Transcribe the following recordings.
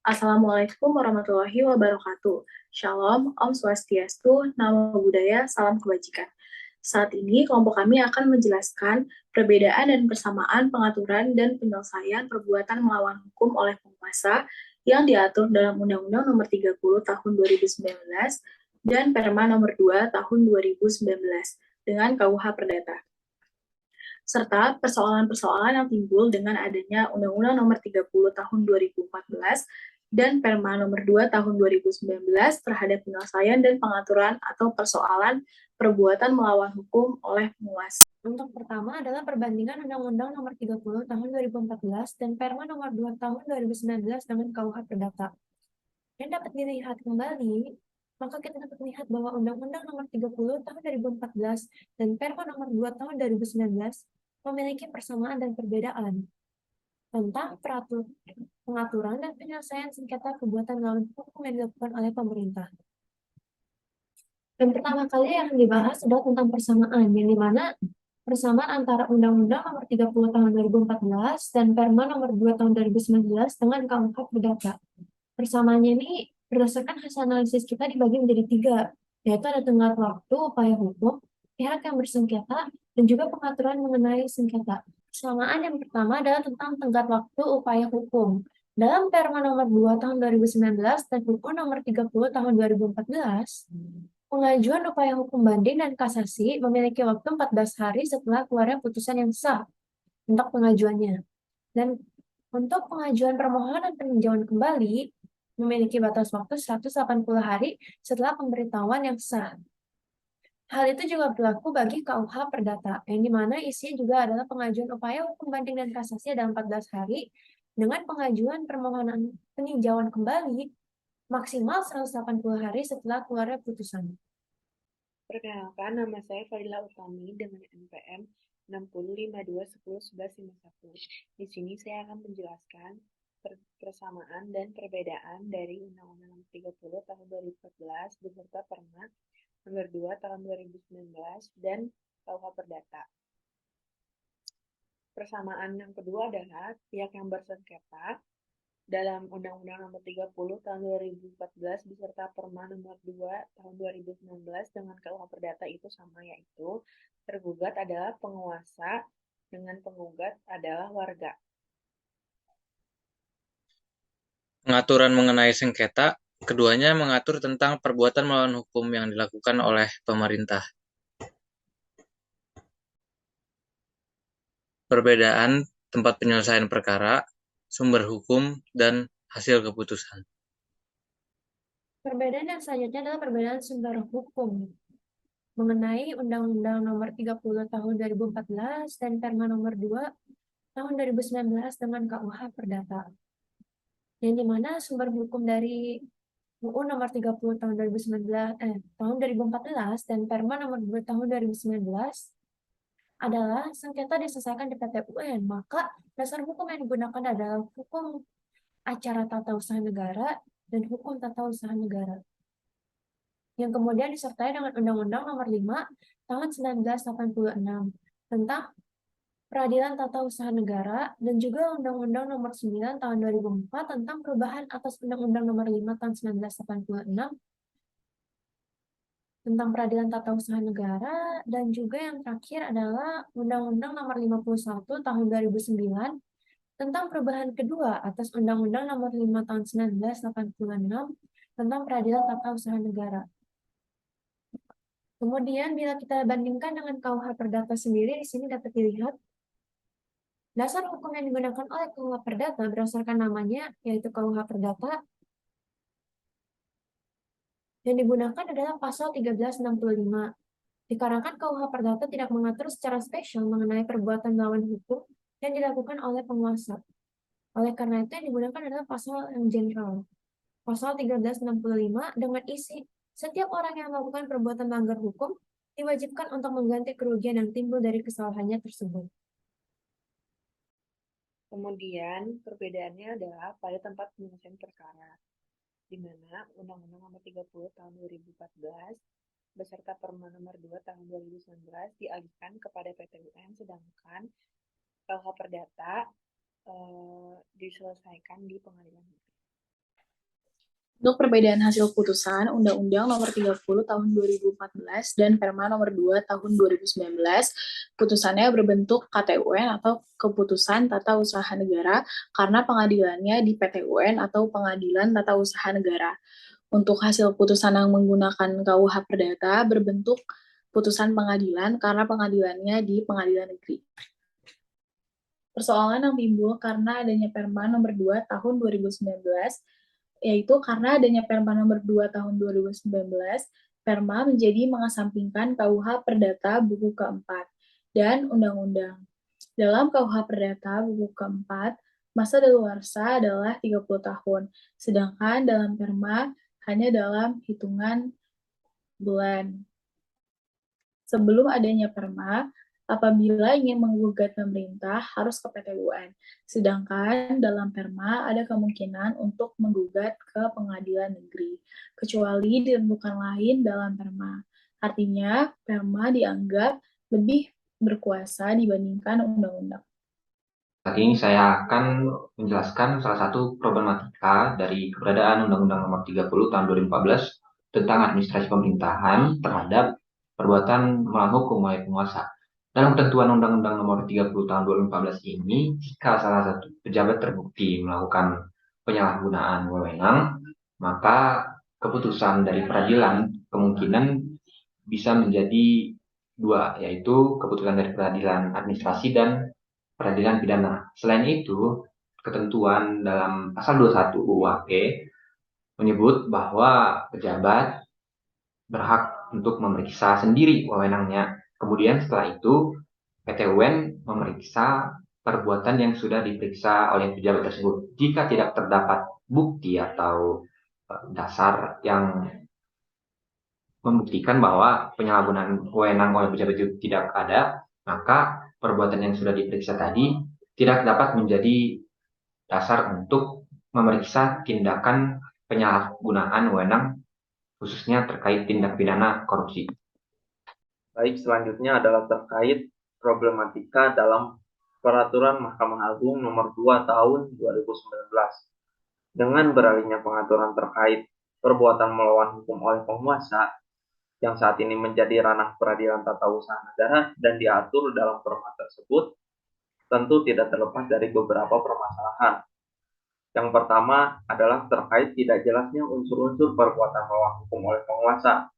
Assalamualaikum warahmatullahi wabarakatuh. Shalom, Om Swastiastu, Namo Buddhaya, Salam Kebajikan. Saat ini, kelompok kami akan menjelaskan perbedaan dan persamaan pengaturan dan penyelesaian perbuatan melawan hukum oleh penguasa yang diatur dalam Undang-Undang Nomor 30 Tahun 2019 dan Perma Nomor 2 Tahun 2019 dengan KUH Perdata, serta persoalan-persoalan yang timbul dengan adanya Undang-Undang Nomor 30 Tahun 2014 dan Perma Nomor 2 Tahun 2019 terhadap penyelesaian dan pengaturan atau persoalan perbuatan melawan hukum oleh penguasa. Untuk pertama adalah perbandingan Undang-Undang Nomor 30 Tahun 2014 dan Perma Nomor 2 Tahun 2019 dengan KUH Perdata. Dan dapat dilihat kembali, maka kita dapat melihat bahwa Undang-Undang Nomor 30 Tahun 2014 dan Perma Nomor 2 Tahun 2019 memiliki persamaan dan perbedaan tentang pengaturan dan penyelesaian sengketa perbuatan melawan hukum yang dilakukan oleh pemerintah. Dan pertama kali yang dibahas adalah tentang persamaan, yang dimana persamaan antara Undang-Undang Nomor 30 Tahun 2014 dan Perma Nomor 2 Tahun 2019 dengan KUH Perdata. Persamaannya ini berdasarkan hasil analisis kita dibagi menjadi tiga, yaitu ada tenggat waktu, upaya hukum, pihak yang bersengketa, dan juga pengaturan mengenai sengketa. Persamaan yang pertama adalah tentang tenggat waktu upaya hukum. Dalam Perma Nomor 2 Tahun 2019 dan UU Nomor 30 Tahun 2014, pengajuan upaya hukum banding dan kasasi memiliki waktu 14 hari setelah keluarnya putusan yang sah untuk pengajuannya. Dan untuk pengajuan permohonan peninjauan kembali memiliki batas waktu 180 hari setelah pemberitahuan yang sah. Hal itu juga berlaku bagi KUH Perdata, yang dimana isinya juga adalah pengajuan upaya hukum banding dan kasasi dalam 14 hari dengan pengajuan permohonan peninjauan kembali maksimal 180 hari setelah keluarnya putusan. Perkenalkan, nama saya Fadila Utami dengan NPM 6052101151. Di sini saya akan menjelaskan persamaan dan perbedaan dari Undang-Undang Nomor 30 Tahun 2014 beserta Perma Nomor 2 Tahun 2019 dan KUH Perdata. Persamaan yang kedua adalah pihak yang bersengketa dalam Undang-Undang Nomor 30 Tahun 2014 beserta Perma Nomor 2 Tahun 2019 dengan KUH Perdata itu sama, yaitu tergugat adalah penguasa dengan penggugat adalah warga. Pengaturan mengenai sengketa, keduanya mengatur tentang perbuatan melawan hukum yang dilakukan oleh pemerintah. Perbedaan tempat penyelesaian perkara, sumber hukum, dan hasil keputusan. Perbedaan yang selanjutnya adalah perbedaan sumber hukum mengenai Undang-Undang Nomor 30 Tahun 2014 dan Perma Nomor 2 Tahun 2019 dengan KUH Perdata. Yang dimana sumber hukum dari UU Nomor 30 Tahun 2014 dan Perma Nomor 2 Tahun 2019 adalah sengketa diselesaikan di PT UN, maka dasar hukum yang digunakan adalah hukum acara tata usaha negara dan hukum tata usaha negara, yang kemudian disertai dengan Undang-Undang Nomor 5 Tahun 1986 tentang Peradilan Tata Usaha Negara dan juga Undang-Undang Nomor 9 Tahun 2004 tentang perubahan atas Undang-Undang Nomor 5 Tahun 1986 tentang Peradilan Tata Usaha Negara, dan juga yang terakhir adalah Undang-Undang Nomor 51 Tahun 2009 tentang perubahan kedua atas Undang-Undang Nomor 5 Tahun 1986 tentang Peradilan Tata Usaha Negara. Kemudian bila kita bandingkan dengan KUH Perdata sendiri, di sini dapat dilihat dasar hukum yang digunakan oleh KUH Perdata berdasarkan namanya, yaitu KUH Perdata, yang digunakan adalah pasal 1365. Dikarenakan KUH Perdata tidak mengatur secara spesial mengenai perbuatan melawan hukum yang dilakukan oleh penguasa. Oleh karena itu yang digunakan adalah pasal yang general. Pasal 1365 dengan isi setiap orang yang melakukan perbuatan melanggar hukum diwajibkan untuk mengganti kerugian yang timbul dari kesalahannya tersebut. Kemudian perbedaannya adalah pada tempat penyelesaian perkara, di mana Undang-Undang Nomor 30 Tahun 2014 beserta Perma Nomor 2 Tahun 2019 dialihkan kepada PT UN, sedangkan KUH Perdata diselesaikan di pengadilan negeri. Untuk perbedaan hasil putusan Undang-Undang Nomor 30 Tahun 2014 dan Perma Nomor 2 Tahun 2019, putusannya berbentuk KTUN atau Keputusan Tata Usaha Negara karena pengadilannya di PTUN atau Pengadilan Tata Usaha Negara. Untuk hasil putusan yang menggunakan KUH Perdata berbentuk putusan pengadilan karena pengadilannya di Pengadilan Negeri. Persoalan yang timbul karena adanya Perma Nomor 2 Tahun 2019, yaitu karena adanya Perma Nomor 2 Tahun 2019, Perma menjadi mengesampingkan KUH Perdata buku keempat dan Undang-Undang. Dalam KUH Perdata buku keempat, masa daluarsa adalah 30 tahun, sedangkan dalam Perma hanya dalam hitungan bulan. Sebelum adanya Perma, apabila ingin menggugat pemerintah harus ke PT UN. Sedangkan dalam Perma ada kemungkinan untuk menggugat ke pengadilan negeri, kecuali ditentukan lain dalam Perma. Artinya, Perma dianggap lebih berkuasa dibandingkan undang-undang. Saat ini saya akan menjelaskan salah satu problematika dari keberadaan Undang-Undang Nomor 30 Tahun 2014 tentang administrasi pemerintahan terhadap perbuatan melawan hukum oleh penguasa. Dalam ketentuan Undang-Undang Nomor 30 Tahun 2014 ini, jika salah satu pejabat terbukti melakukan penyalahgunaan wewenang, maka keputusan dari peradilan kemungkinan bisa menjadi dua, yaitu keputusan dari peradilan administrasi dan peradilan pidana. Selain itu, ketentuan dalam pasal 21 UUHP menyebut bahwa pejabat berhak untuk memeriksa sendiri wewenangnya. Kemudian setelah itu, PT UN memeriksa perbuatan yang sudah diperiksa oleh pejabat tersebut. Jika tidak terdapat bukti atau dasar yang membuktikan bahwa penyalahgunaan wewenang oleh pejabat itu tidak ada, maka perbuatan yang sudah diperiksa tadi tidak dapat menjadi dasar untuk memeriksa tindakan penyalahgunaan wewenang khususnya terkait tindak pidana korupsi. Baik, selanjutnya adalah terkait problematika dalam Peraturan Mahkamah Agung Nomor 2 Tahun 2019. Dengan beralihnya pengaturan terkait perbuatan melawan hukum oleh penguasa yang saat ini menjadi ranah peradilan tata usaha negara dan diatur dalam perma tersebut, tentu tidak terlepas dari beberapa permasalahan. Yang pertama adalah terkait tidak jelasnya unsur-unsur perbuatan melawan hukum oleh penguasa.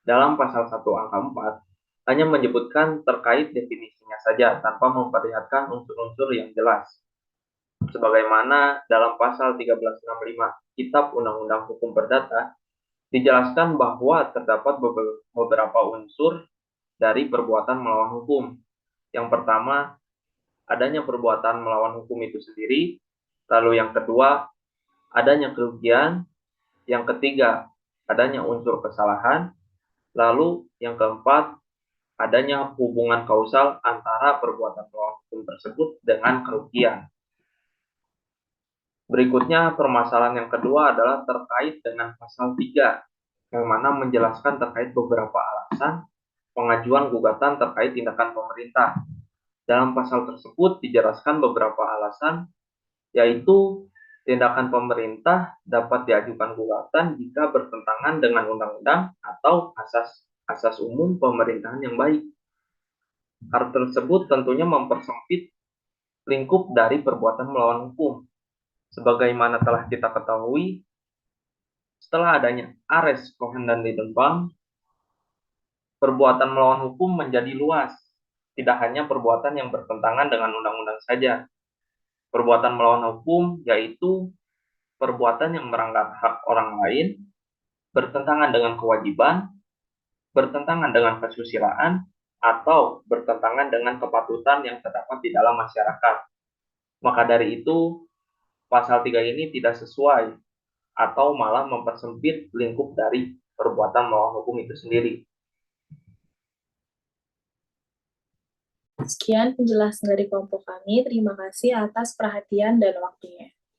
Dalam pasal 1 angka 4, hanya menyebutkan terkait definisinya saja tanpa memperlihatkan unsur-unsur yang jelas. Sebagaimana dalam pasal 1365 Kitab Undang-Undang Hukum Perdata, dijelaskan bahwa terdapat beberapa unsur dari perbuatan melawan hukum. Yang pertama, adanya perbuatan melawan hukum itu sendiri. Lalu yang kedua, adanya kerugian. Yang ketiga, adanya unsur kesalahan. Lalu yang keempat, adanya hubungan kausal antara perbuatan melawan hukum tersebut dengan kerugian. Berikutnya, permasalahan yang kedua adalah terkait dengan pasal 3, yang mana menjelaskan terkait beberapa alasan pengajuan gugatan terkait tindakan pemerintah. Dalam pasal tersebut dijelaskan beberapa alasan, yaitu tindakan pemerintah dapat diajukan gugatan jika bertentangan dengan undang-undang atau asas umum pemerintahan yang baik. Hal tersebut tentunya mempersempit lingkup dari perbuatan melawan hukum. Sebagaimana telah kita ketahui, setelah adanya Ares Cohen dan Lidenbaum, perbuatan melawan hukum menjadi luas. Tidak hanya perbuatan yang bertentangan dengan undang-undang saja. Perbuatan melawan hukum yaitu perbuatan yang melanggar hak orang lain, bertentangan dengan kewajiban, bertentangan dengan kesusilaan, atau bertentangan dengan kepatutan yang terdapat di dalam masyarakat. Maka dari itu, pasal 3 ini tidak sesuai atau malah mempersempit lingkup dari perbuatan melawan hukum itu sendiri. Sekian penjelasan dari kelompok kami. Terima kasih atas perhatian dan waktunya.